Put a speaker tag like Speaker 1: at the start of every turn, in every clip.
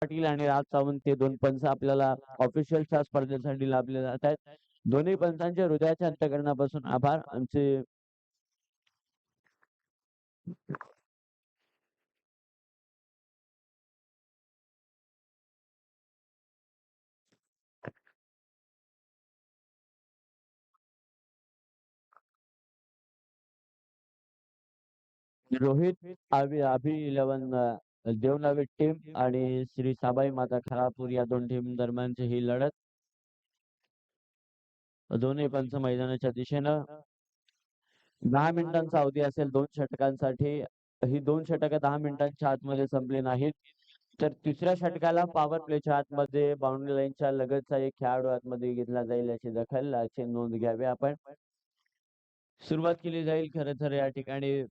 Speaker 1: पाटील आणि राज सावंत हे दोन पंच आपल्याला ऑफिशियलच्या स्पर्धेसाठी लाभले जात आहेत. दोन्ही पंचांच्या हृदयाच्या अंतःकरणापासून आभार. आमचे रोहित अभि 11 देवनावी टीम आणि श्री साबाई माता खरापूर या दोन टीम दरम्यानची ही लढत दोन्ही पंच मैदानाच्या दिशेनं 10 मिनिटांचा अवधी असेल दोन षटकांसाठी. ही दोन षटकं 10 मिनिटांच्या आतमध्ये संपली नाहीत तर तिसऱ्या षटकाला पॉवर प्लेच्या आतमध्ये बाउंड्री लाईनच्या लगतचा एक खेळाडू आतमध्ये घेतला जाईल याची दखल याची नोंद घ्यावी आपण. सुरुवात केली जाईल खरं तर या ठिकाणी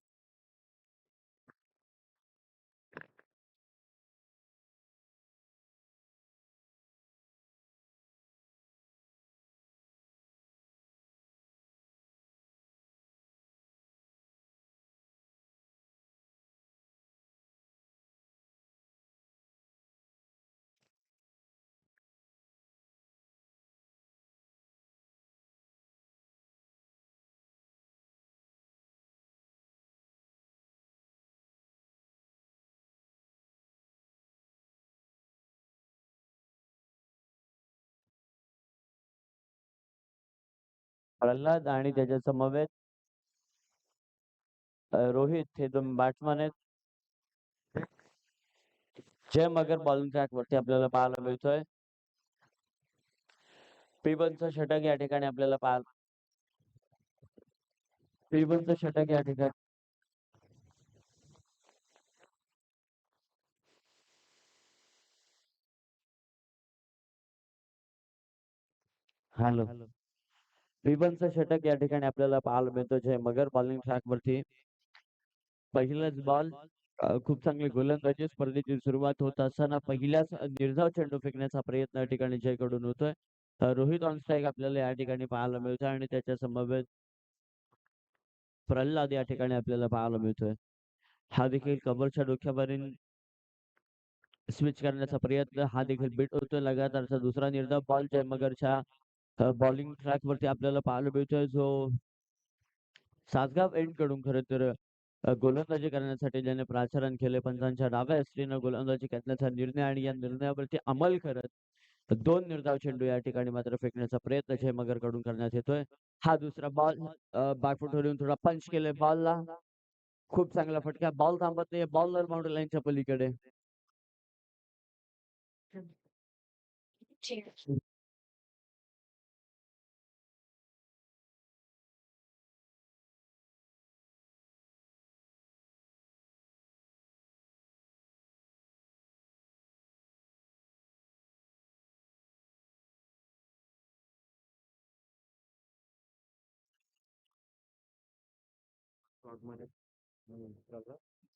Speaker 1: प्रल्हाद आणि त्याच्या समवेत रोहित हे दोन बॅट्समन आहेत. जय मगर बॉलिंग ट्रॅक वरती आपल्याला पाहायला मिळतोय. P1चं षटक या ठिकाणी आपल्याला P1चं षटक या ठिकाणी हॅलो P1चं षटक या ठिकाणी आपल्याला पाहायला मिळतो. जय मगर बॉलिंग ट्रॅक वरती पहिलाच बॉल खूप चांगली गोलंदाजी स्पर्धेची सुरुवात होत असताना पहिल्याच निर्धाव चेंडू फेकण्याचा प्रयत्न या ठिकाणी जयकडून होतोय. रोहित ऑन स्ट्राईक आपल्याला या ठिकाणी पाहायला मिळतोय आणि त्याच्या समवेत प्रल्हाद या ठिकाणी आपल्याला पाहायला मिळतोय. हा देखील कबरच्या डोक्यावरील स्विच करण्याचा प्रयत्न हा देखील बीट होतोय. लगातारचा दुसरा निर्धाव बॉल जयमगरच्या बॉलिंग ट्रॅक वरती आपल्याला पाहायला मिळतोय जो सासगाव एंड कडून खरं तर गोलंदाजी करण्यासाठी ज्याने प्राचारण केले पंचांच्या डाव्या हस्तीनं गोलंदाजी करण्याचा निर्णय आणि या निर्णयावरती अंमल करत दोन निर्धाव चेंडू या ठिकाणी मात्र फेकण्याचा प्रयत्न जयमगर कडून करण्यात येतोय. हा दुसरा बॉल बॅकफुटवर येऊन थोडा पंच केले बॉलला. खूप चांगला फटका. बॉल थांबत नाही. बॉल बाउंड्री लाईनच्या पलीकडे.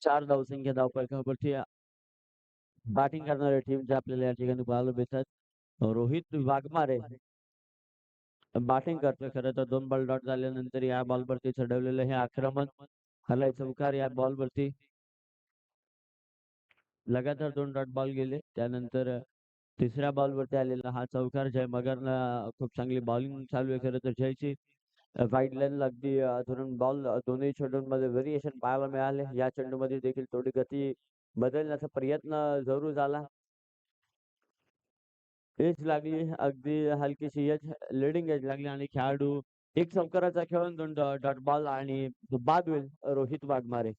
Speaker 1: चार धावसंख्या धावपळावरती बॅटिंग करणाऱ्या टीमच्या आपल्याला या ठिकाणी पाहायला मिळतात. रोहित वाघमारे बॅटिंग करतोय. खरं तर 2 बॉल डॉट झाल्यानंतर या बॉलवरती चढवलेलं हे आक्रमण हलाय चौकार या बॉलवरती लगातार 2 डॉट बॉल गेले. त्यानंतर तिसऱ्या बॉलवरती आलेला हा चौकार जय मगरनं खूप चांगली बॉलिंग चालू आहे. खरं तर जयची वाईड लाईन अगदी धरून बॉल दोन्ही चेंडूंमध्ये व्हेरिएशन पाहायला मिळाले. या चेंडूमध्ये देखील थोडी गती बदलण्याचा प्रयत्न जरूर झाला. एज लागली अगदी हलकीशी एज लिडिंग एज लागली आणि खेळाडू एक चौकाराचा खेळून 2 डॉट बॉल आणि बाद होईल रोहित वाघमारे.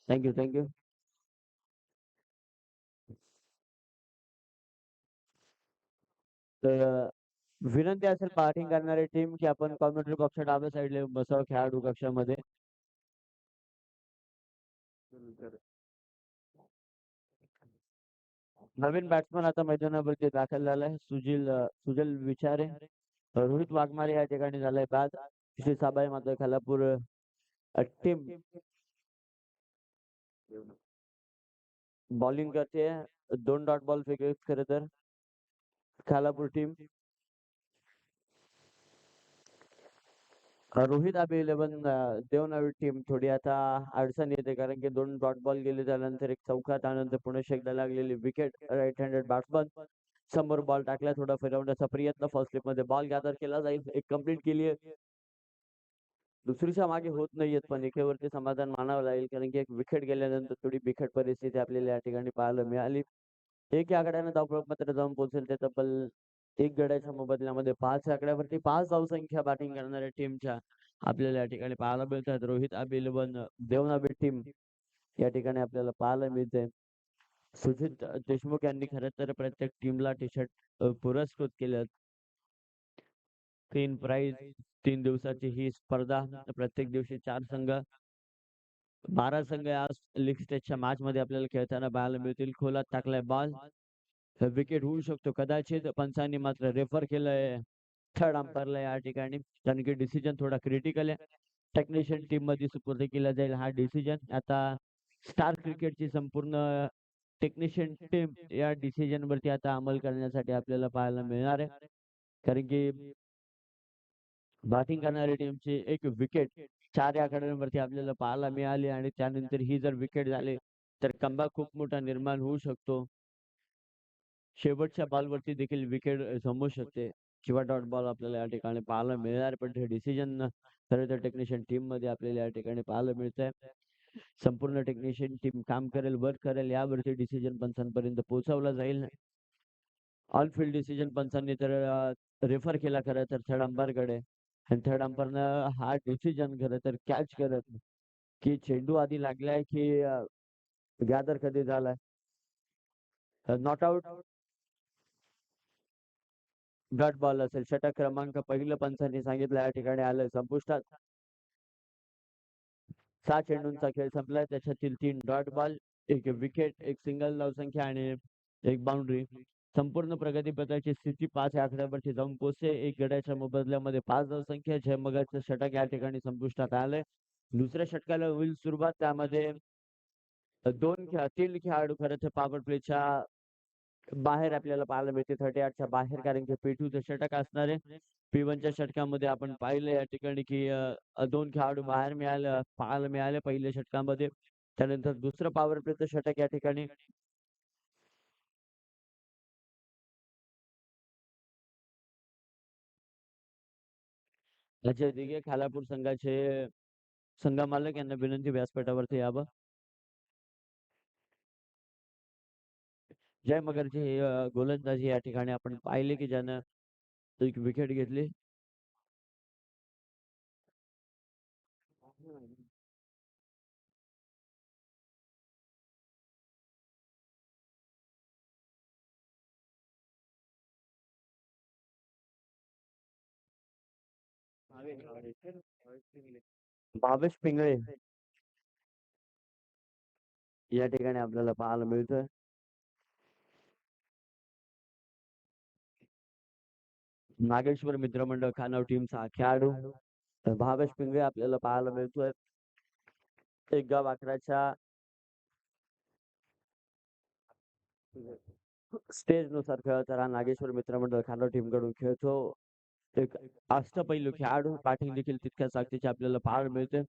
Speaker 1: Thank you thank you. तर विनंती असेल बॅटिंग करणारी टीम की आपण कॉमेंट्री बॉक्सच्या डाव्या साईडला बसावं खेळाडू कक्षामध्ये. नवीन बॅट्समन आता मैदानावरती दाखल झालाय सुजल विचारे. रोहित वाघमारे या ठिकाणी झालाय बाद. श्री साबाई मात्र खालापूर टीम बॉलिंग करते. 2 डॉट बॉल फेकेल खरं तर खालापूर टीम. रोहित आबी 11 देवनावी टीम थोडी आता अडचण येते, कारण की 2 डॉट बॉल गेले त्यानंतर एक चौका, त्यानंतर पुन्हा एकदा लागलेली विकेट. राईट हँडेड बॅट्समन समोर बॉल टाकला, थोडा फिरवण्याचा प्रयत्न. फर्स्ट स्लिप मध्ये बॉल गॅदर केला जाईल. एक कंप्लीट केली आहे. दुसरीच्या मागे होत नाहीयेत, पण एकेवरती समाधान मानावं लागेल, कारण की एक विकेट गेल्यानंतर थोडी बिकट परिस्थिती आपल्याला या ठिकाणी पाहायला मिळाली. एक आकड्याने धावफलक मात्र जाऊन पोहोचेल ते तब्बल 1 गड्याच्या मोबदल्यामध्ये 5 आकड्यावरती 5 धावसंख्या बॅटिंग करणाऱ्या टीमच्या आपल्याला या ठिकाणी पाहायला मिळतात. रोहित आबी 11 देवनाबी टीम या ठिकाणी आपल्याला पाहायला मिळते. सुजित देशमुख यांनी खरं तर प्रत्येक टीमला टी शर्ट पुरस्कृत केले. 3 प्राइज, 3 दिवसाची ही स्पर्धा. प्रत्येक दिवशी 4 संघ, 12 संघ आज लीग स्टेजच्या मॅच मध्ये आपल्याला खेळताना पाहायला मिळतील. खोलात टाकलाय बॉल, विकेट होऊ शकतो कदाचित. पंचांनी मात्र रेफर केलंय थर्ड अंपायरला या ठिकाणी, कारण की डिसिजन थोडा क्रिटिकल आहे. टेक्निशियन टीम मध्ये सुपूर्द केला जाईल हा डिसिजन. आता स्टार क्रिकेटची संपूर्ण टेक्निशियन टीम या डिसिजन वरती आता अंमल करण्यासाठी आपल्याला पाहायला मिळणार आहे, कारण की बॅटिंग करणाऱ्या टीमची एक विकेट 4 आकड्यांवरती आपल्याला पाहायला मिळाली, आणि त्यानंतर ही जर विकेट झाली तर कमबॅक खूप मोठा निर्माण होऊ शकतो. शेवटच्या बॉलवरती देखील विकेट जमू शकते किंवा डॉट बॉल आपल्याला या ठिकाणी पाहायला मिळणार. पण हे डिसिजन खरं तर टेक्निशियन टीम मध्ये आपल्याला या ठिकाणी पाहायला मिळतंय. संपूर्ण टेक्निशियन टीम काम करेल, वर्क करेल, यावरती डिसिजन पंचांपर्यंत पोहोचवला जाईल. ऑल फील्ड डिसिजन पंचांनी तर रेफर केला खरं तर थर्ड अंपायरकडे, आणि थर्ड अंपायरनं हा डिसिजन खरं तर कॅच करत की चेंडू आधी लागलाय की गॅदर कधी झालाय. नॉट आउट डॉट बॉल असेल. षटक क्रमांक पहिलं पंचांनी सांगितलं या ठिकाणी आलं संपुष्टात. 6 चेंडूंचा खेळ संपलाय, त्याच्यातील 3 डॉट बॉल, एक विकेट, एक सिंगल धावसंख्या आणि एक बाउंड्री. संपूर्ण प्रगतीपथाची स्थिती 5 या आकड्यावरती जाऊन पोहोचते. 1 गड्याच्या मोबदल्यामध्ये 5 धावसंख्या. जयमगाचं षटक या ठिकाणी संपुष्टात आलंय. दुसऱ्या षटकाला होईल सुरुवात. त्यामध्ये 3 खेळाडू खरं तर पॉवर प्लेच्या बाहेर आपल्याला पाहायला मिळते, 38च्या बाहेर, कारण की P2चं षटक असणार आहे. P1च्या षटकामध्ये आपण पाहिलं या ठिकाणी की 2 खेळाडू बाहेर पाहायला मिळाले पहिल्या षटकामध्ये. त्यानंतर दुसरं पॉवर प्लेचं षटक या ठिकाणी अजय दिघे खालापूर संघाचे संघ मालक यांना विनंती व्यासपीठावरती यावं. जय मगरची गोलंदाजी या ठिकाणी आपण पाहिले की ज्यानं एक विकेट घेतली. भावेश पिंगळे या ठिकाणी आपल्याला पाहायला मिळतोय. नागेश्वर मित्रमंडळ खानाव टीमचा खेळाडू भावेश पिंगळे आपल्याला पाहायला मिळतोय. एक गाव अकराच्या स्टेज नुसार खेळताना नागेश्वर मित्रमंडळ खानाव टीम कडून खेळतो. एक अष्टपैलू खेळाडू, बॅटिंग देखील तितक्याच ताकदीची आपल्याला पाहायला मिळते.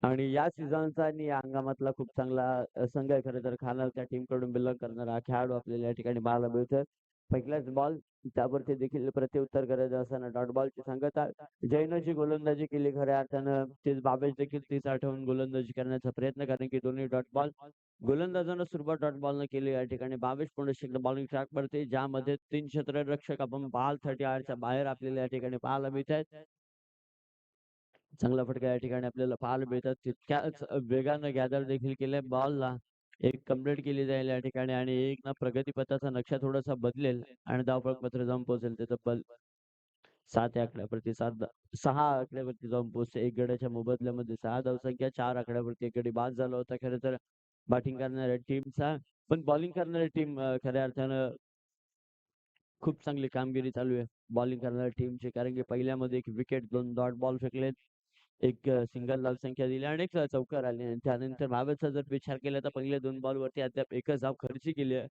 Speaker 1: आणि या सीझनचा आणि या हंगामातला खूप चांगला संघ आहे खरं तर खानाच्या टीम कडून बिलॉंग करणारा हा खेळाडू आपल्याला या ठिकाणी पाहायला मिळतोय. पहिलाच बॉल, त्यावरती देखील प्रत्युत्तर करायचं असताना डॉट बॉलची सांगता. जयनं जी गोलंदाजी केली खऱ्या अर्थानं तीच बाबेश देखील तीच आठवून गोलंदाजी करण्याचा प्रयत्न, कारण की दोन्ही डॉट बॉल गोलंदाजानं सुरुवात डॉट बॉलनं केली. या ठिकाणी बाबेश पुन्हा बॉलिंग ट्रॅक पडते, ज्यामध्ये 3 क्षेत्ररक्षक आपण बाल 38च्या बाहेर आपल्याला या ठिकाणी पाहायला मिळत आहेत. चांगला फटका या ठिकाणी आपल्याला पाहायला मिळतात. तितक्याच वेगानं गॅदर देखील केलंय बॉलला. एक कंप्लीट केली जाईल या ठिकाणी, आणि एक ना प्रगतीपथाचा नक्षा थोडासा बदलेल आणि धावफलक मात्र जाऊन पोहोचेल ते तब्बल 7 आकड्यावरती 6 आकड्यावरती जाऊन पोहोचते. 1 गड्याच्या मोबदल्यामध्ये 6 धावसंख्या. 4 आकड्यावरती 1 गडी बाद झाला होता खरं तर बॅटिंग करणाऱ्या टीमचा. पण बॉलिंग करणारी टीम खऱ्या अर्थानं खूप चांगली कामगिरी चालू आहे बॉलिंग करणाऱ्या टीमची, कारण की पहिल्यामध्ये एक विकेट, 2 डॉट बॉल फेकले, एक सिंगल धावसंख्या दिली आणि एक चौकार आली आणि त्यानंतर बाबतचा जर विचार केला तर पहिल्या 2 बॉलवरती अद्याप एकच धाव खर्ची केली आहे.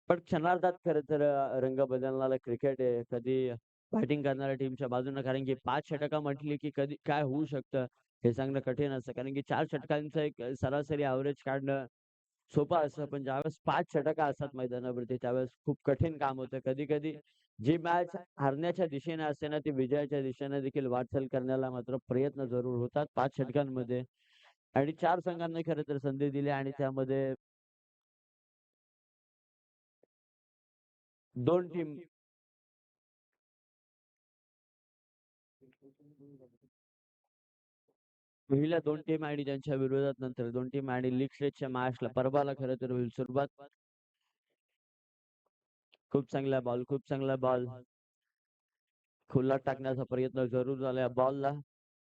Speaker 1: पण क्षणार्धात खरं तर रंग बदलणारा क्रिकेट आहे. कधी बॅटिंग करणाऱ्या टीमच्या बाजूनं, कारण की 5 षटकं म्हटली की कधी काय होऊ शकतं हे सांगणं कठीण असतं. कारण की 4 षटकांचं एक सरासरी ॲव्हरेज काढणं सोपं असतं. पण ज्यावेळेस 5 षटकं असतात मैदानावरती त्यावेळेस खूप कठीण काम होतं. कधी-कधी जी मॅच हरण्याच्या दिशेने असते ना, ती विजयाच्या दिशेने देखील वाटचाल करण्याला मात्र प्रयत्न जरूर होतात 5 षटकांमध्ये. आणि 4 संघांना खरं तर संधी दिली आणि त्यामध्ये 2 टीम पहिल्या 2 टीम आणि त्यांच्या विरोधात नंतर 2 टीम आणि लीग स्टेजच्या मॅचला पर्वाला खरं तर होईल सुरुवात. खूप चांगला बॉल खुला टाकण्याचा प्रयत्न जरूर झाला बॉलला.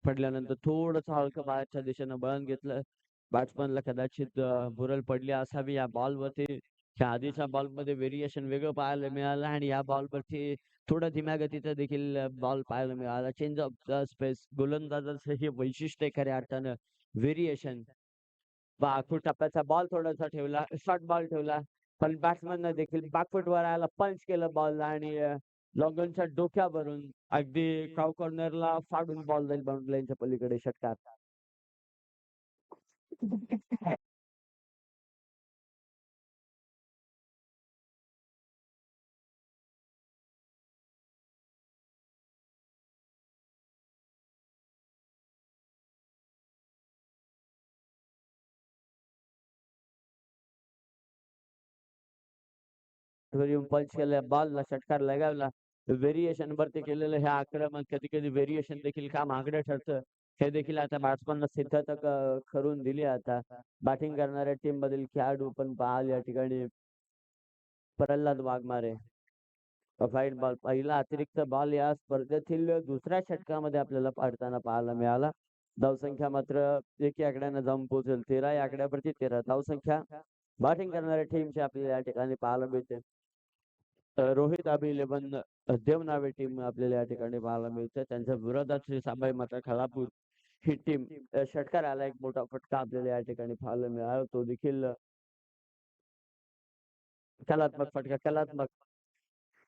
Speaker 1: पडल्यानंतर थोडंसं हलकं बाहेरच्या दिशेनं वळण घेतलं. बॅट्समनला कदाचित भुरळ पडली असावी या बॉलवरती. ह्या आधीच्या बॉलमध्ये व्हेरिएशन वेगळं पाहायला मिळालं आणि या बॉलवरती थोडा धीम्या गतीचा देखील बॉल पाहायला मिळाला. चेंज ऑफ द स्पेस गोलंदाजाचं हे वैशिष्ट्य आहे खऱ्या अर्थानं. व्हेरिएशन. आखूड टप्प्याचा बॉल थोडासा ठेवला, शॉर्ट बॉल ठेवला. पण बॅट्समननं देखील बॅकफूटवर यायला पंच केलं बॉलला आणि लॉंगनच्या डोक्यावरून अगदी काव कॉर्नरला फाडून बॉल जाईल बाउंड्री लाईनच्या पलीकडे षटकार. वर येऊन पंच केलं बॉलला षटकार लगावला. व्हेरिएशन वरती केलेलं हे आक्रमण कधी-कधी व्हेरिएशन देखील काम महागडं ठरतं. हे देखील आता बॅट्समनला सिद्धता करून दिली आता. बॅटिंग करणाऱ्या टीम मधील खेळाडू पण पाहाल या ठिकाणी प्रल्हाद वाघमारे. व्हाईट बॉल पहिला अतिरिक्त बॉल या स्पर्धेतील दुसऱ्या षटकामध्ये आपल्याला पाडताना पाहायला मिळाला. धावसंख्या मात्र एकी आकड्यानं जाऊन पोहोचेल 13 या आकड्यावरती 13 धावसंख्या बॅटिंग करणाऱ्या टीमची आपल्याला या ठिकाणी पाहायला मिळते. रोहित अभि 11 देव नावे टीम आपल्याला या ठिकाणी पाहायला मिळते. त्यांच्या विरोधात श्री सांभाई माता खलापूर ही टीम षटकाराला एक मोठा फटका आपल्याला या ठिकाणी पाहायला मिळाला. तो देखील कलात्मक फटका, कलात्मक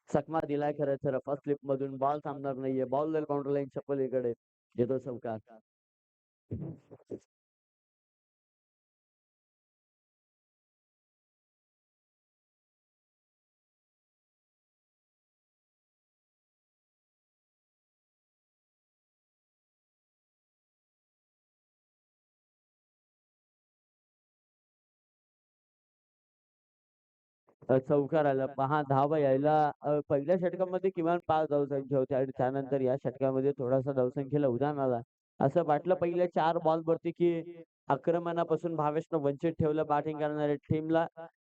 Speaker 1: चकमा दिलाय खरं तर फर्स्ट स्लिप मधून बॉल थांबणार नाहीये. बॉल जाईल बाउंड्री लाईनच्या पलीकडे. येतो चौकार. चौकार आला. पहा धावा यायला पहिल्या षटकामध्ये किमान 5 धावसंख्या होत्या आणि त्यानंतर या षटकामध्ये थोडासा धावसंख्येला उधाण आला. असं वाटलं पहिल्या 4 बॉलवरती की आक्रमणापासून भावेशनं वंचित ठेवलं बॅटिंग करणाऱ्या टीमला.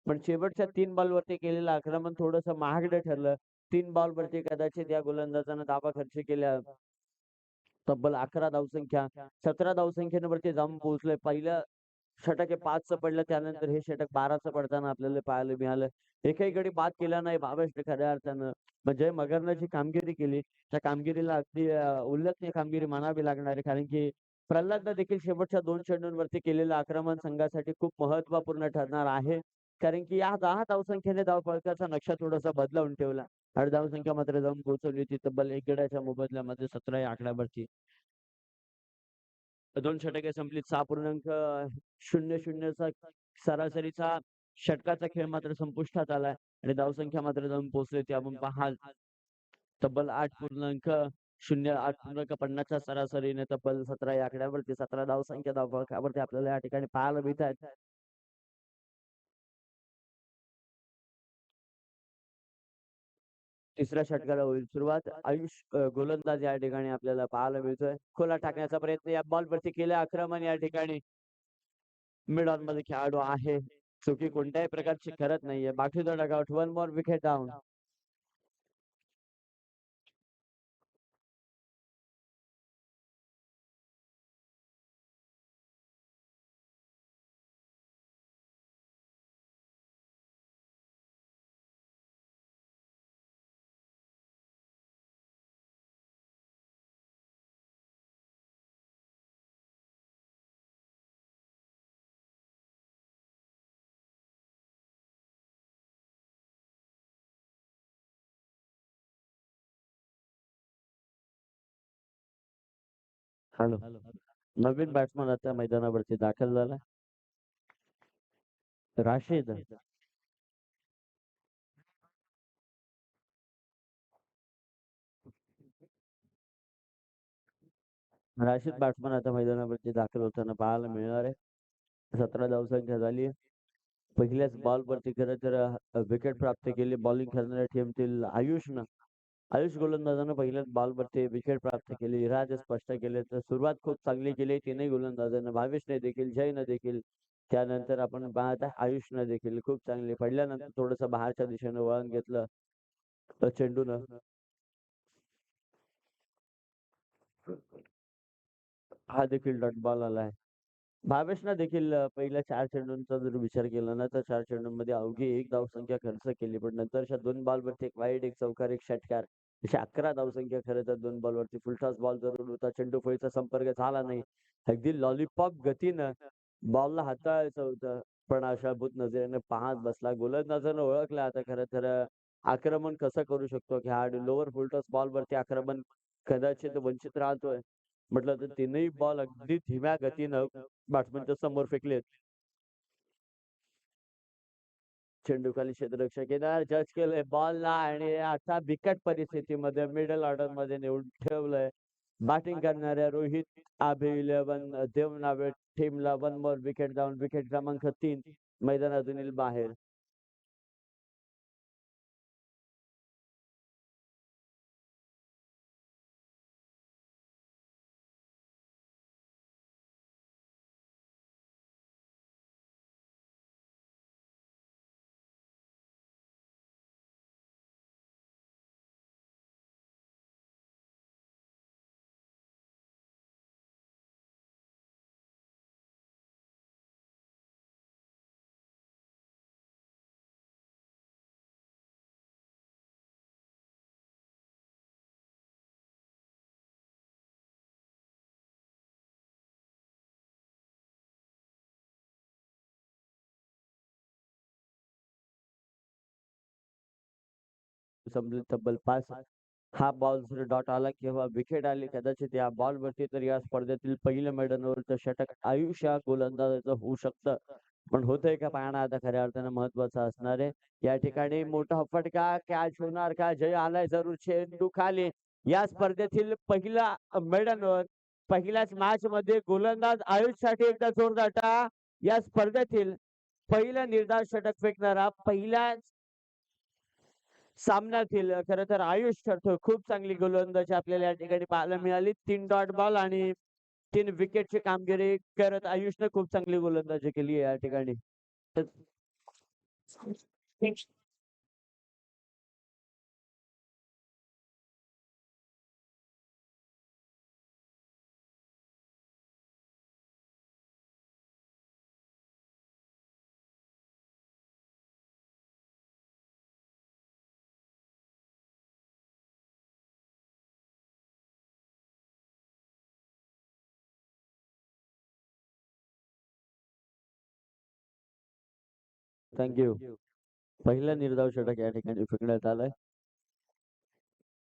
Speaker 1: पण शेवटच्या 3 बॉलवरती केलेलं आक्रमण थोडंसं महागडं ठरलं. 3 बॉलवरती कदाचित या गोलंदाजानं धावा खर्च केल्या. तब्बल 11 धावसंख्या, 17 धावसंख्येवरती जाऊन पोहोचले. पहिलं षटक हे 5चं पडलं, त्यानंतर हे षटक 12चं पडताना आपल्याला पाहायला मिळालं. एकही गडी बाद केला नाही भावेशने खऱ्या अर्थानं. म्हणजे मगरनं जी कामगिरी केली, त्या कामगिरीला अगदी उल्लेखनीय कामगिरी म्हणावी लागणार आहे. कारण की प्रल्हादनं देखील शेवटच्या 2 चेंडूंवरती केलेलं आक्रमण संघासाठी खूप महत्त्वपूर्ण ठरणार आहे. कारण की या 10 धावसंख्येने धावफलकाचा नक्शा थोडासा बदलावून ठेवला. आणि धावसंख्या मात्र जाऊन पोहोचवली होती तब्बल 1 गड्याच्या मोबदल्यामध्ये 17 या आकड्यावरती. 2 षटके संपली. 6.00 चा सरासरीचा षटकाचा खेळ मात्र संपुष्टात आलाय आणि धावसंख्या मात्र जाऊन पोहोचली होती. आपण पाहाल तब्बल 8.50च्या सरासरीने तब्बल 17 या आकड्यावरती 17 धावसंख्या धावफलकावरती आपल्याला या ठिकाणी पाहायला मिळत आहेत. तिसऱ्या षटकाला होईल सुरुवात. आयुष गोलंदाज या ठिकाणी आपल्याला पाहायला मिळतोय. खोला टाकण्याचा प्रयत्न या बॉलवरती केला. आक्रमण या ठिकाणी मिड ऑन मध्ये खेळाडू आहे. चुकी कोणत्याही प्रकारची करत नाहीये. बाकी the dugout. 1 more wicket down. Hello. Naveen batsman आता मैदानावरती दाखल झाला. राशीद. राशीद बॅट्समन आता मैदानावरती दाखल होताना पाहायला मिळणार आहे. 17 धावसंख्या झाली. पहिल्याच बॉलवरती खरं तर विकेट प्राप्त केली बॉलिंग करणाऱ्या टीमतील आयुषनं. आयुष गोलंदाजानं पहिल्याच बॉलवरती विकेट प्राप्त केली. इरादे स्पष्ट केले तर सुरुवात खूप चांगली केली तीनही गोलंदाजांना. भावेशने देखील, जयनं देखील. त्यानंतर आपण पाहता आयुषनं देखील खूप चांगली पडल्यानंतर थोडंसं बाहेरच्या दिशेनं वळण घेतलं चेंडूनं. हा देखील डॉट बॉल आलाय. भावेशनं देखील पहिल्या 4 चेंडूंचा जर विचार केला ना तर 4 चेंडूंमध्ये अवघी 1 धावसंख्या खर्च केली. पण नंतरच्या 2 बॉलवरती एक वाईड, एक चौकार, एक षटकार अशी 11 धावसंख्या खरं तर 2 बॉलवरती. फुलटॉस बॉल जरूर होता. चेंडू फळीचा संपर्क झाला नाही. अगदी लॉलीपॉप गतीनं बॉलला हाताळायचं होतं. पण आशाभूत नजरेने पाहत बसला. गोलंदाजानं ओळखलं आता खरं तर आक्रमण कसं करू शकतो खेळाडू. लोअर फुलटॉस बॉलवरती आक्रमण कदाचित वंचित राहतोय. म्हटलं तर तीनही बॉल अगदी धीम्या गतीनं बॅट्समनच्या समोर फेकलेत. चेंडू खाली क्षेत्ररक्षक येणार जज केलंय बॉलला आणि आता बिकट परिस्थितीमध्ये मिडल ऑर्डर मध्ये नेऊन ठेवलंय. बॅटिंग करणाऱ्या रोहित आबे 11 देवनावे टीमला 1 मोर विकेट जाऊन विकेट क्रमांक 3 मैदानातून बाहेर. समजून तब्बल 5 हा बॉल जर डॉट आला किंवा विकेट आली कदाचित या बॉलवरती तर या स्पर्धेतील पहिलं मैदानावरचं षटक आयुष या गोलंदाजाचं होऊ शकतं. पण होतंय का पाहणं आता खऱ्या अर्थानं महत्वाचं असणार आहे. या ठिकाणी मोठा फटका कॅच होणार का? जय आलाय जरूर चेंडू खाली. या स्पर्धेतील पहिला मैदानावर पहिल्याच मॅच मध्ये गोलंदाज आयुषसाठी एकदा जोरदार टाळ्या. या स्पर्धेतील पहिलं निर्धाव षटक फेकणारा पहिल्याच सामन्यातील खरं तर आयुष ठरतो. खूप चांगली गोलंदाजी आपल्याला या ठिकाणी पाहायला मिळाली. 3 डॉट बॉल आणि 3 विकेटची कामगिरी करत आयुषने खूप चांगली गोलंदाजी केली आहे या ठिकाणी. थँक्यू. पहिलं निर्धाव षटक या ठिकाणी फेकण्यात आलंय.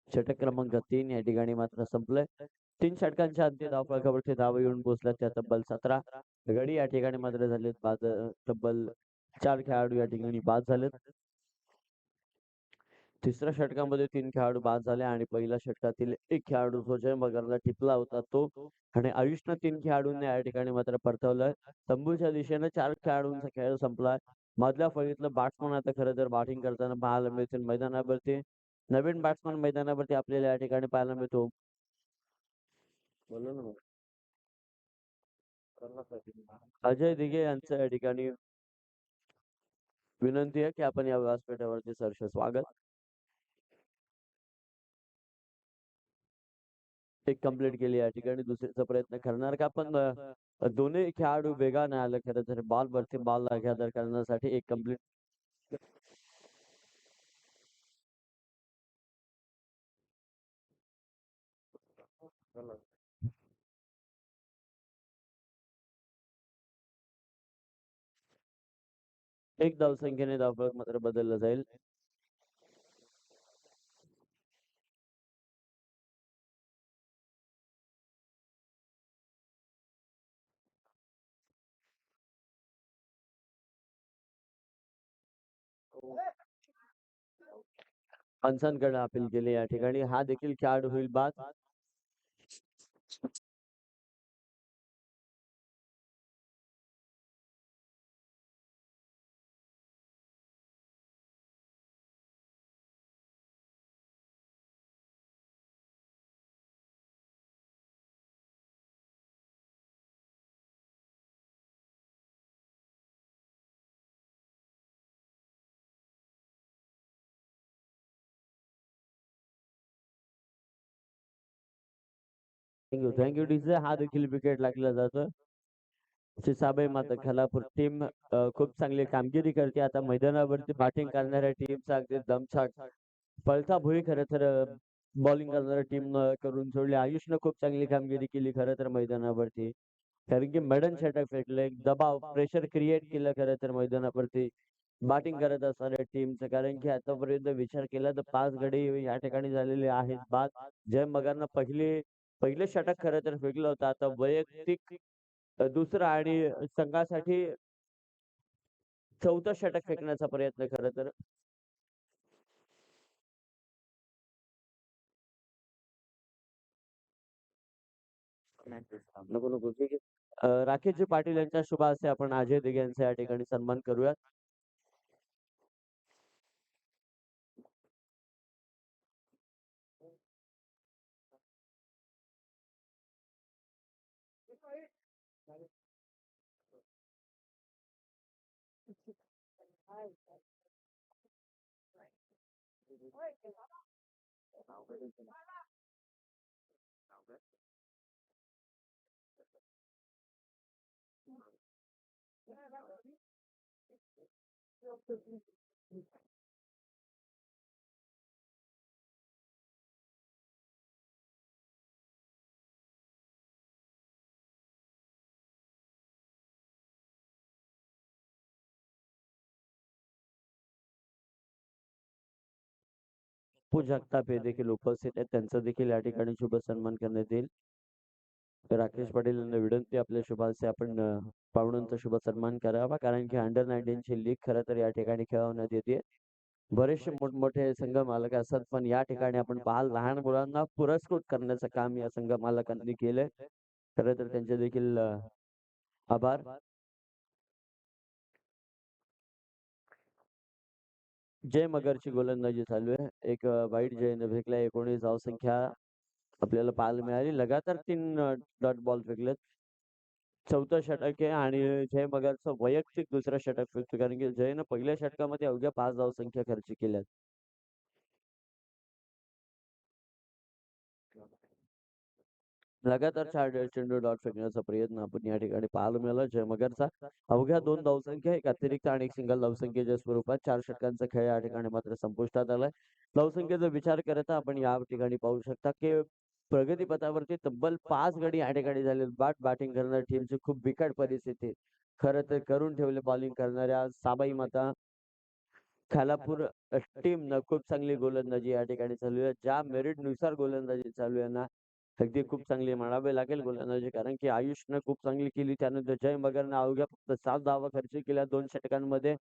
Speaker 1: षटक क्रमांक 3 या ठिकाणी मात्र संपलंय. 3 षटकांच्या अंतिम धावफलकावरती धावा येऊन पोहोचल्या त्या तब्बल 17. गडी या ठिकाणी मात्र झालेत बाद. तब्बल 4 खेळाडू या ठिकाणी बाद झालेत. तिसऱ्या षटकामध्ये 3 खेळाडू बाद झाले आणि पहिल्या षटकातील एक खेळाडू जो जय मगरला टिपला होता तो. आणि आयुषनं 3 खेळाडूंना या ठिकाणी मात्र परतवलंय. तंबूच्या दिशेने 4 खेळाडूंचा खेळ संपलाय. मधल्या फळीतलं बॅट्समन आता खरं तर बॅटिंग करताना पाहायला मिळतील मैदानावरती. नवीन बॅट्समन मैदानावरती आपल्याला या ठिकाणी पाहायला मिळतो. अजय दिघे यांचं या ठिकाणी विनंती आहे की आपण या व्यासपीठावरती सहर्ष स्वागत. एक कंप्लीट केली या ठिकाणी दुसरीचा प्रयत्न करणार का? पण दोन्ही खेळाडू वेगाने आले खरं तर बॉल वरती बॉल गॅदर करण्यासाठी. एक कंप्लीट एक धावसंख्येने धावफलक मात्र बदलला जाईल. पंचांकडे अपील केले या ठिकाणी. हा देखील खेळाडू होईल बाद. Thank you DJ. हा देखील विकेट लागला जातो. जिसाबाई माता खालापूर टीम खूप चांगली कामगिरी करते. आता मैदानावरती बॅटिंग करणाऱ्या टीमचा अगदी दमछाक पळता भुई खरं तर बॉलिंग करणाऱ्या टीम करून सोडली. आयुषनं खूप चांगली कामगिरी केली खरं तर मैदानावरती. कारण की मॅडन षटक फेकले, दबाव प्रेशर क्रिएट केलं खरं तर मैदानावरती बॅटिंग करत असणाऱ्या टीमचं. कारण की आतापर्यंत विचार केला तर 5 गडी या ठिकाणी झालेले आहेत बाद. जय मगरनं पहिले षटक खरं तर फेकलं होतं. आता वैयक्तिक दुसरं आणि संघासाठी चौथं षटक फेकण्याचा प्रयत्न खरं तर. नको नको ठीक आहे. राकेशजी पाटील यांच्या शुभ हस्ते आपण अजय दिघे यांचा या ठिकाणी सन्मान करूयात. पू जगताप हे देखील उपस्थित आहेत. त्यांचा देखील या ठिकाणी शुभ सन्मान करण्यात येईल. राकेश पाटील यांना विनंती आपल्या शुभ हस्ते आपण पाहुण्यांचा शुभ सन्मान करावा. कारण की अंडर 19 ची लीग खरं तर या ठिकाणी खेळवण्यात येते. बरेचसे मोठमोठे संघ मालक असतात, पण या ठिकाणी आपण पाहाल लहान मुलांना पुरस्कृत करण्याचं काम या संघ मालकांनी केलंय. खरं तर त्यांचे देखील आभार. जय मगरची गोलंदाजी चालू आहे. एक वाईट जयने फेकला. 19 धावसंख्या आपल्याला पाहायला मिळाली. लगातार 3 डॉट बॉल फेकलेत. चौथं षटक आहे आणि जय मगरचं वैयक्तिक दुसरं षटक फेकतो. कारण की जयनं पहिल्या षटकामध्ये अवघ्या 5 धावसंख्या खर्च केल्यात. लगातार 4 चेंडू डॉट फेकण्याचा प्रयत्न आपण या ठिकाणी पाहायला मिळाला. जय मगरचा अवघ्या 2 धावसंख्या, एक अतिरिक्त आणि एक सिंगल धावसंख्येच्या स्वरूपात 4 षटकांचा खेळ या ठिकाणी मात्र संपुष्टात आलाय. धावसंख्येचा विचार करता आपण या ठिकाणी पाहू शकता की प्रगतीपथावरती तब्बल 5 गडी या ठिकाणी झाले. बॅटिंग करणाऱ्या टीमची खूप बिकट परिस्थिती खरं तर करून ठेवले. बॉलिंग करणाऱ्या साबाई माता खालापूर टीमनं खूप चांगली गोलंदाजी या ठिकाणी चालू आहे. ज्या मेरिट नुसार गोलंदाजी चालू आहे ना, अगदी खूप चांगली म्हणावे लागेल गोलंदाजी. कारण की आयुषनं खूप चांगली केली. त्यानंतर जय मगरनं अवघ्या फक्त 7 धावा खर्च केल्या 2 षटकांमध्ये.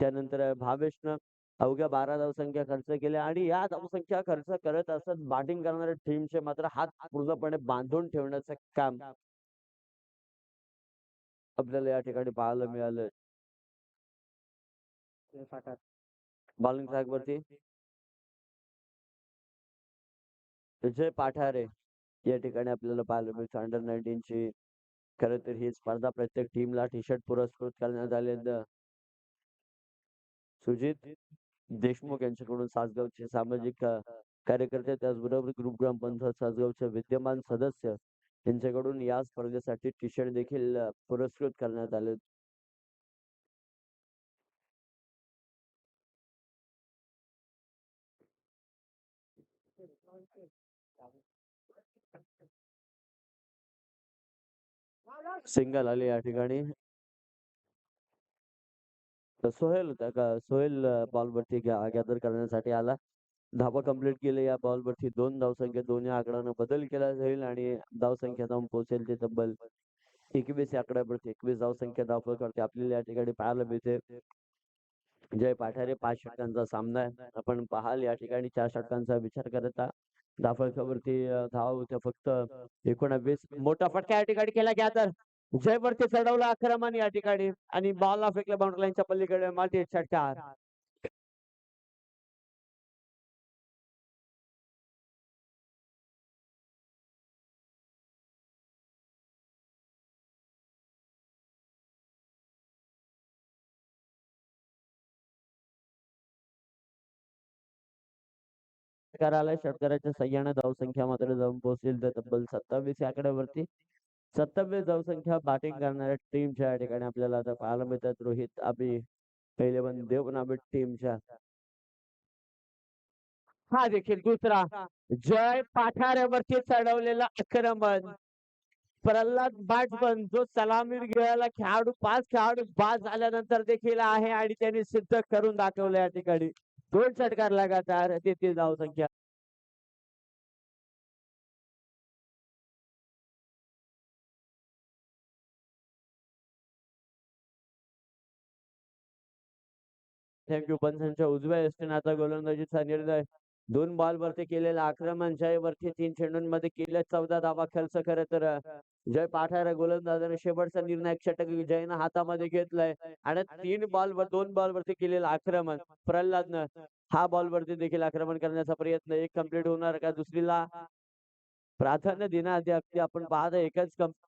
Speaker 1: त्यानंतर भावेशनं अवघ्या 12 धावसंख्या खर्च केल्या आणि या धावसंख्या खर्च करत असत बॅटिंग करणाऱ्या टीमचे मात्र हात पूर्णपणे बांधून ठेवण्याचं काम आपल्याला या ठिकाणी पाहायला मिळालं. बॉलिंग ट्रॅक वरती विजय पाठारे या ठिकाणी आपल्याला पाहायला मिळतं. अंडर 19 ची खरं तर ही स्पर्धा प्रत्येक टीमला टी शर्ट पुरस्कृत करण्यात आले. सुजित देशमुख यांच्याकडून सासगावचे सामाजिक कार्यकर्ते, त्याचबरोबर ग्रुप ग्रामपंचायत सासगावचे विद्यमान सदस्य यांच्याकडून या स्पर्धेसाठी टी शर्ट देखील पुरस्कृत करण्यात आले. सिंगल आले या ठिकाणी. सोहेल होता का? सोहेल बॉलवरती गॅदर करण्यासाठी आला. धावा कंप्लीट केले या बॉलवरती. 2 धावसंख्या दोन्ही आकड्यानं बदल केला जाईल आणि धावसंख्या जाऊन पोहोचेल ते तब्बल 21 या आकड्यावरती. 21 धावसंख्या धाव करते आपल्याला या ठिकाणी पाहायला मिळते. जय पाठारे 5 षटकांचा सामना आहे. आपण पाहाल या ठिकाणी 4 षटकांचा विचार करता धावफलकावरती धावा होत्या फक्त 19. मोठा फटका या ठिकाणी केला गया तर जयवरती चढवलं आक्रमण या ठिकाणी आणि बॉलला फेकलं बाउंड्री लाईनच्या पलीकडे माती षटकार. षटकाराला षटकाराच्या सह्याने धावसंख्या मात्र जाऊन पोहोचेल तर तब्बल 27 या आकड्यावरती. 27 धावसंख्या बॅटिंग करणाऱ्या टीमच्या या ठिकाणी आपल्याला आता पाहायला मिळतात. रोहित आपली पहिले पण देवनाभित टीमच्या. हा देखील दुसरा जय पाठाऱ्यावरती चढवलेला आक्रमण. प्रल्हाद बाटबन जो सलामीर गिळायला खेळाडू 5 खेळाडू बाद झाल्यानंतर देखील आहे आणि त्यांनी सिद्ध करून दाखवलं या ठिकाणी. 2 षटकार लगातार 33 धावसंख्या. थँक्यू. पंचांच्या उजव्या यष्टीने आता गोलंदाजीचा निर्णय. 2 बॉल वरती केलेलं आक्रमण जय वरती 3 चेंडूंमध्ये केले 14 धावा खर्च खरं तर जय पाठारे गोलंदाजाने शेवटचा निर्णायक षटक जयनं हातामध्ये घेतलाय आणि 2 बॉल वरती केलेलं आक्रमण प्रल्हादनं हा बॉल वरती देखील आक्रमण करण्याचा प्रयत्न. एक कंप्लीट होणार का दुसरीला प्राधान्य देण्याआधी अगदी आपण पाहता एकच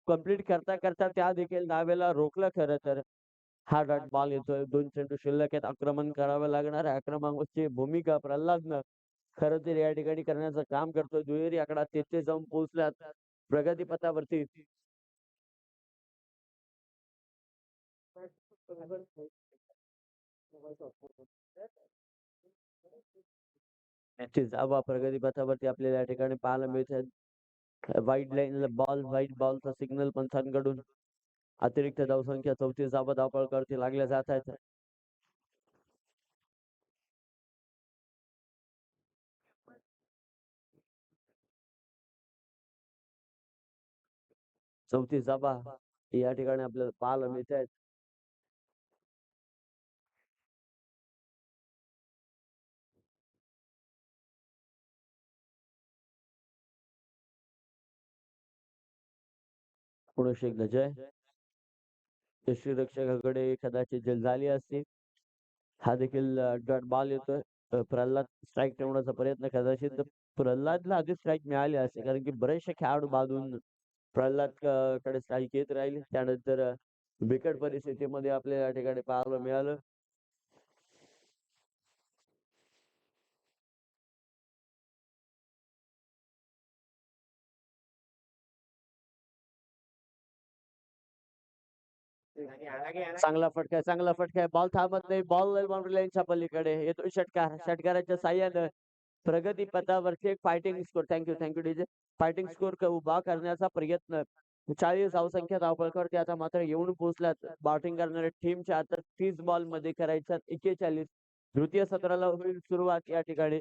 Speaker 1: कंप्लीट करता करता त्या देखील डावेला रोखलं खरं तर. हा डॉट बॉल येतोय. 2 चेंडू शिल्लक आहेत. आक्रमण करावं लागणार आहे. आक्रमकाची भूमिका प्रल्हादनं खरं तर या ठिकाणी करण्याचं काम करतोय. दुहेरी आकडा तेथे जाऊन पोहोचल्यात प्रगतीपथावरती. निश्चित जावा प्रगतीपथावरती आपल्याला या ठिकाणी पाहायला मिळतात. वाईड लाईन बॉल व्हाईट बॉलचा सिग्नल पंचांकडून अतिरिक्त धावसंख्या 34 धावा धावपळावरती लागल्या जात आहेत. 34 धावा या ठिकाणी आपल्याला पाहायला मिळत आहेत. पुढे एकदा जय यष्टीरक्षकाकडे कदाचित जल झाली असती. हा देखील डॉट बॉल येतोय. प्रल्हाद स्ट्राईक ठेवण्याचा प्रयत्न कदाचित प्रल्हादला आधी स्ट्राईक मिळाली असते कारण की बरेचसे खेळाडू बाजून प्रल्हाद कडे स्ट्राईक येत राहील. त्यानंतर बिकट परिस्थितीमध्ये आपल्याला या ठिकाणी पाहायला मिळालं. चांगला फटका बॉल थांबत नाही. बॉल बाउंड्री लाईनच्या पलीकडे येतो षटकार. षटकाराच्या साह्यानं प्रगती पथावरती एक fighting score. Thank you DJ. Fighting score उभा करण्याचा प्रयत्न. 40 धावसंख्या धावपळकावरती आता मात्र येऊन पोहोचल्यात बॅटिंग करणाऱ्या टीमच्या. आता 30 बॉल मध्ये करायच्यात 41. द्वितीय सत्राला होईल सुरुवात या ठिकाणी.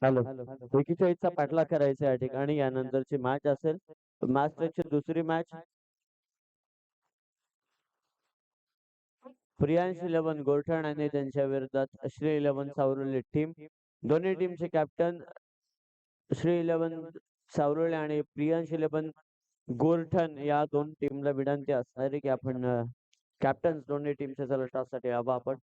Speaker 1: हॅलो. 41चा पाठलाग करायचा या ठिकाणी. यानंतरची मॅच असेल मॅच दुसरी मॅच प्रियांश 11 गोरठण आणि त्यांच्या विरोधात श्री 11 सावरुली टीम. दोन्ही टीमचे कॅप्टन श्री 11 सावरुळे आणि प्रियांश 11 गोरठण या दोन टीमला विनंती असणार आहे की आपण कॅप्टन्स दोन्ही टीमच्या जलटासाठी हवा आपण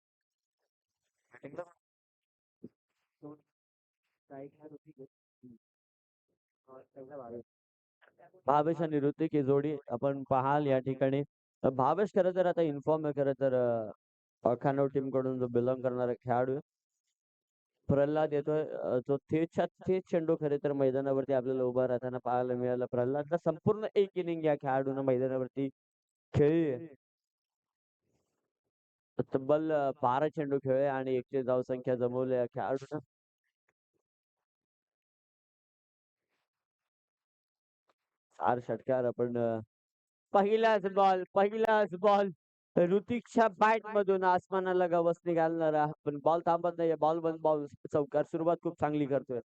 Speaker 1: भावेश आणि ऋतिक ही जोडी आपण पाहाल या ठिकाणी. भावेश खरं तर आता इन्फॉर्म आहे खरं तर खानोड टीम कडून जो बिलॉंग करणारा खेळाडू आहे. प्रल्हाद येतोय जो तेजच्या तेज चेंडू खरे तर मैदानावरती आपल्याला उभा राहताना पाहायला मिळाला. प्रल्हादला संपूर्ण एक इनिंग या खेळाडूनं मैदानावरती खेळली आहे. तब्बल 12 चेंडू खेळले आणि एकशे धावसंख्या जमवली या खेळाडूनं. चार षटकार आपण पहिलाच बॉल ऋतिकच्या बॅट मधून आसमानाला गवसणी घालणारा पण बॉल थांबत नाही. बॉल वन बॉल चौकार. सुरुवात खूप चांगली करतोय.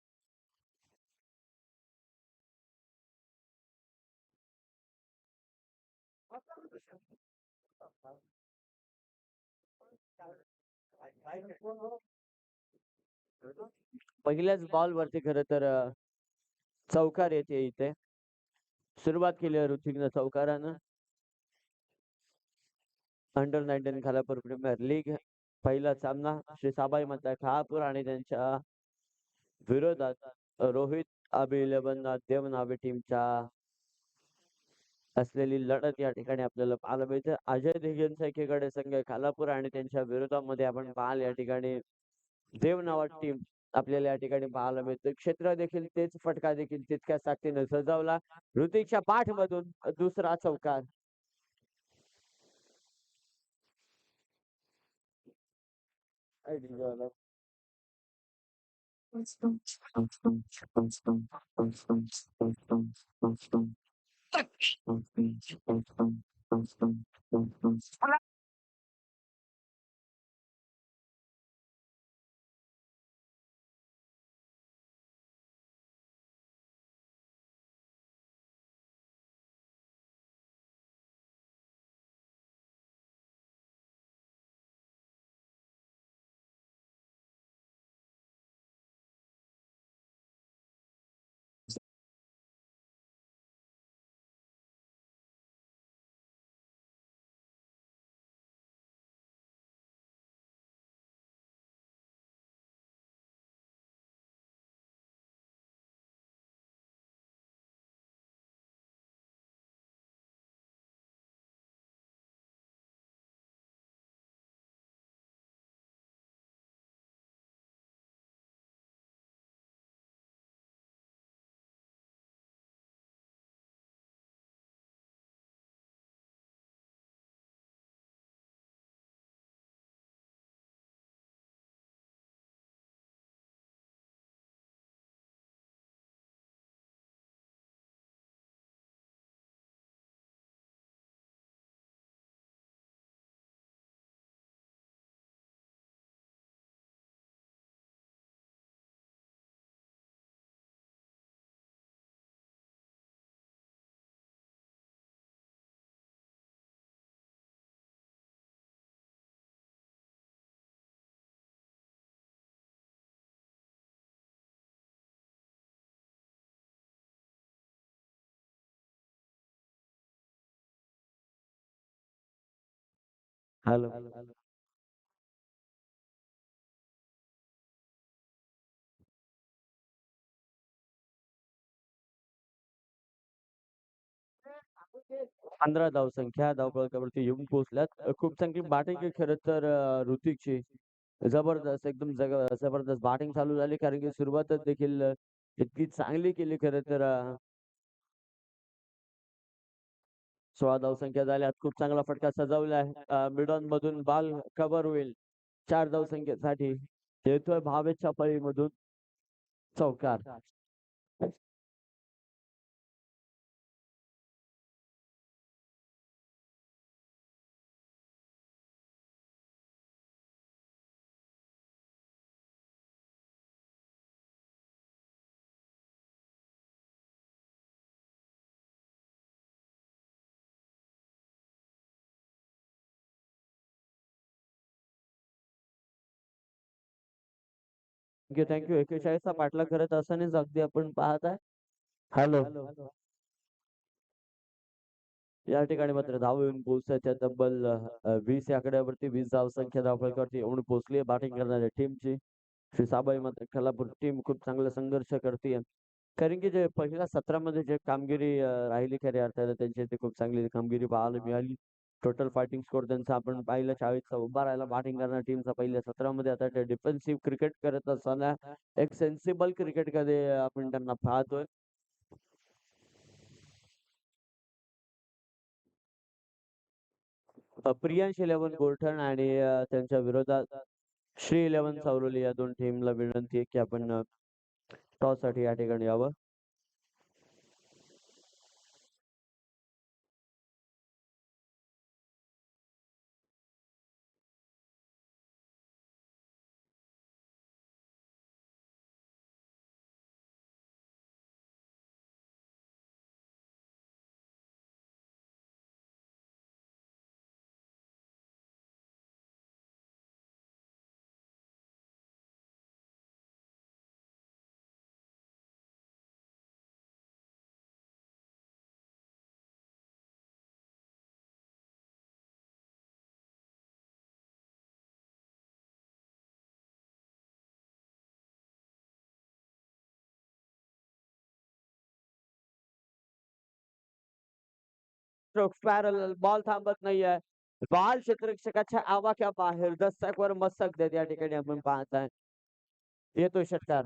Speaker 1: पहिल्याच बॉल वरती खरं तर चौकार येते इथे. सुरुवात केली आहे ऋतिकनं चौकारानं. अंडर 19 खालापूर प्रीमियर लीग पहिला सामना श्री साबाई माता खहापूर आणि त्यांच्या विरोधात रोहित आबी 11 देवनावे टीमच्या असलेली लढत या ठिकाणी आपल्याला पाहायला मिळते. अजय दिघेंचा एकीकडे संघ खालापूर आणि त्यांच्या विरोधामध्ये आपण पाहाल या ठिकाणी देव नावाची टीम आपल्याला या ठिकाणी पाहायला मिळते. क्षेत्र देखील तेच, फटका देखील तितक्याच ताकदीने सजवला. ऋतिकच्या पाठ मधून दुसरा चौकार. हॅलो. 15 धावसंख्या धावफलकावरती येऊन पोहोचल्यात. खूप चांगली बॅटिंग आहे खरं तर ऋतिकची. जबरदस्त एकदम जबरदस्त बॅटिंग चालू झाली कारण की सुरुवातच देखील इतकी चांगली केली खरं तर 16 धावसंख्या झाल्यात. खूप चांगला फटका सजवलाय. मिड ऑन मधून बॉल कव्हर होईल 4 धावसंख्येसाठी. येतोय भावेशच्या फळीमधून चौकार. थँक्यू 41 चा पाठलाग करत असतानाच अगदी आपण पाहत आहे. हॅलो. या ठिकाणी मात्र धाव येऊन पोहोचायच्या तब्बल 20 या आकड्यावरती 20 धावसंख्या धावफलकावरती येऊन पोहोचली आहे बॅटिंग करणाऱ्या टीमची. श्री साबाई मात्र कोल्हापूर टीम खूप चांगला संघर्ष करते. कारण की जे पहिल्या सत्रामध्ये जे कामगिरी राहिली खऱ्या अर्थाने त्यांची ते खूप चांगली कामगिरी पाहायला मिळाली. टोटल फायटिंग स्कोर त्यांचा आपण पाहिलं 40चा उभा राहिला बॅटिंग करणाऱ्या टीमचा पहिल्या सत्रामध्ये. आता ते डिफेन्सिव्ह क्रिकेट करत असताना एक सेन्सिबल क्रिकेट मध्ये आपण त्यांना पाहतोय. प्रियांश 11 गोरठण आणि त्यांच्या विरोधात श्री 11 सावरोली या दोन टीमला विनंती आहे की आपण टॉस साठी या ठिकाणी यावं. पॅरल बॉल थांबत नाहीये. बॉल क्षेत्ररक्षकाच्या आवाक्या बाहेर दस्तकवर मस्तक देत या ठिकाणी आपण पाहताय. येतो षटकार.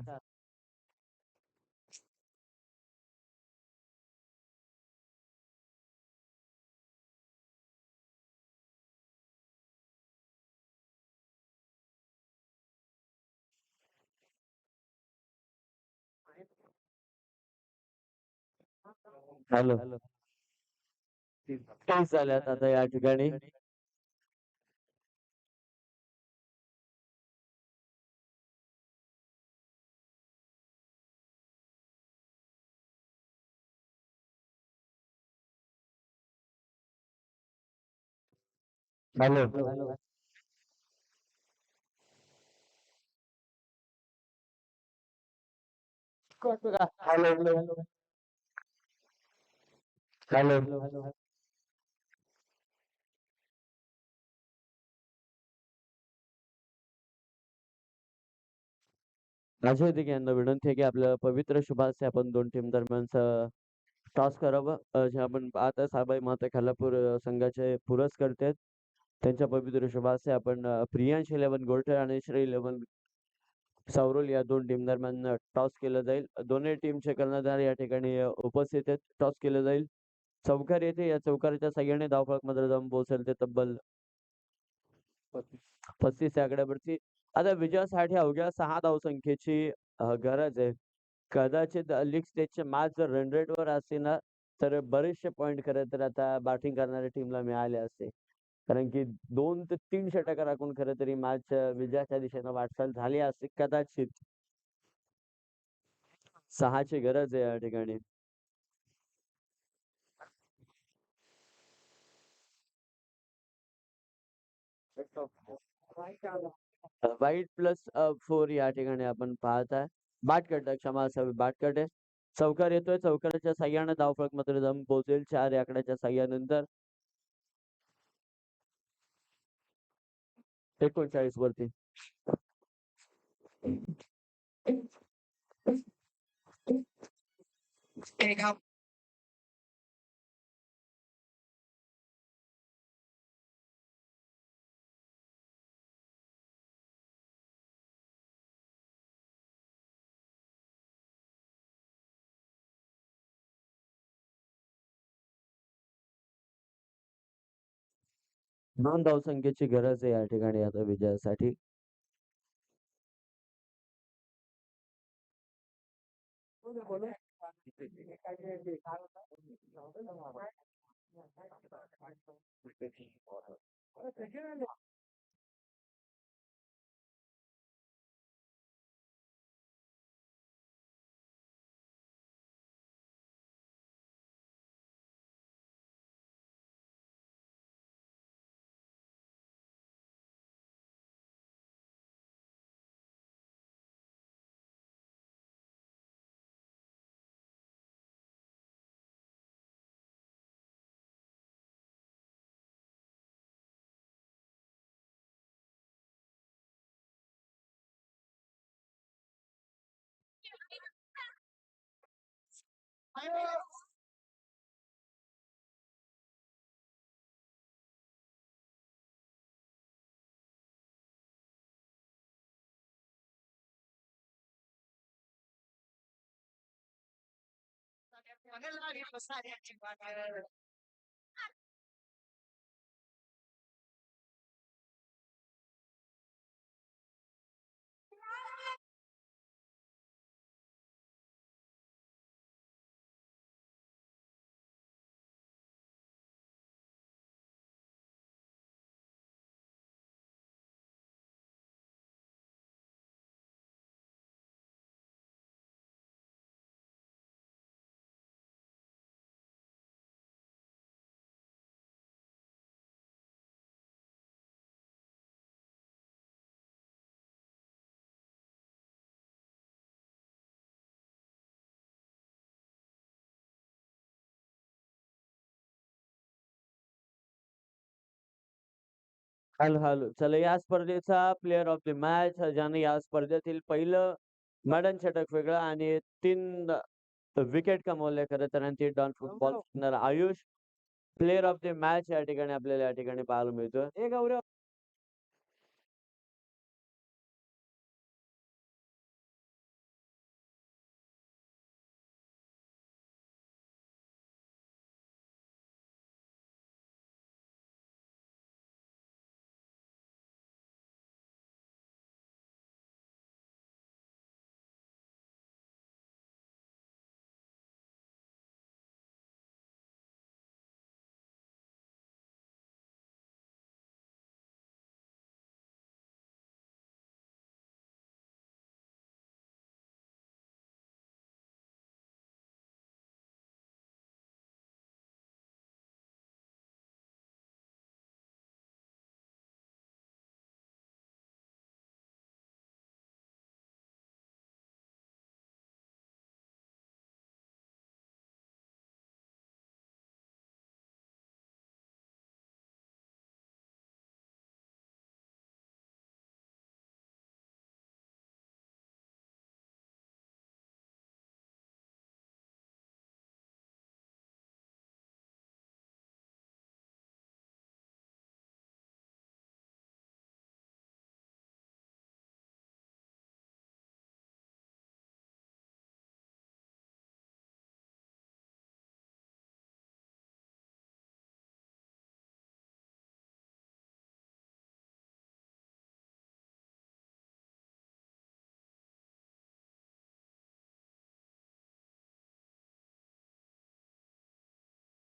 Speaker 1: हॅलो. 30 झाल्यात आता या ठिकाणी. Hello. Hello. Hello. Ajay Dighe यांना विनंती आहे की आपल्या पवित्र शुभाचे आपण दोन टीम दरम्यान टॉस करावं. जे आपण पाहता साबाई माता खालापूर संघाचे पुरस्कर्ते आहेत. त्यांच्या पवित्र शुभाचे आपण प्रियांश 11 गोरठे आणि श्री 11 सावरोल या दोन टीम दरम्यान टॉस केलं जाईल. दोन्ही टीमचे कर्णधार या ठिकाणी उपस्थित आहेत. टॉस केलं जाईल. चौकार येथे या चौकाराच्या सहाय्याने धावफलक मध्ये जाऊन पोहोचेल ते तब्बल 35 या आकड्यावरती. आता विजयासाठी अवघ्या 6 धावसंख्येची गरज आहे. कदाचित लीग स्टेजचे मॅच जर रन रेट वर असते ना तर बरेचसे पॉईंट खरं तर आता बॅटिंग करणाऱ्या टीमला मिळाले असते. कारण की 2 ते 3 षटक राखून खरं तरी मॅच विजयाच्या दिशेनं वाटचाल झाली असती कदाचित. 6 ची गरज आहे या ठिकाणी. वाईट प्लस 4 या ठिकाणी आपण पाहताय. बाट आहे क्षमा असावी बाट आहे. चौकार येतोय चौकाराच्या साह्याने धावफलक मात्र जाऊन पोहोचेल 4 या आकड्याच्या साह्यानंतर 39 वरती. 2 धावसंख्येची गरज आहे या ठिकाणी आता विजयासाठी. Hello, hello. चला या स्पर्धेचा प्लेयर ऑफ द मॅच ज्याने या स्पर्धेतील पहिलं मॅडन षटक वेगळं आणि 3 विकेट कमवल्या खरं तर आणि 3 डॉन football Ayush player of the match या ठिकाणी आपल्याला या ठिकाणी पाहायला मिळतोय.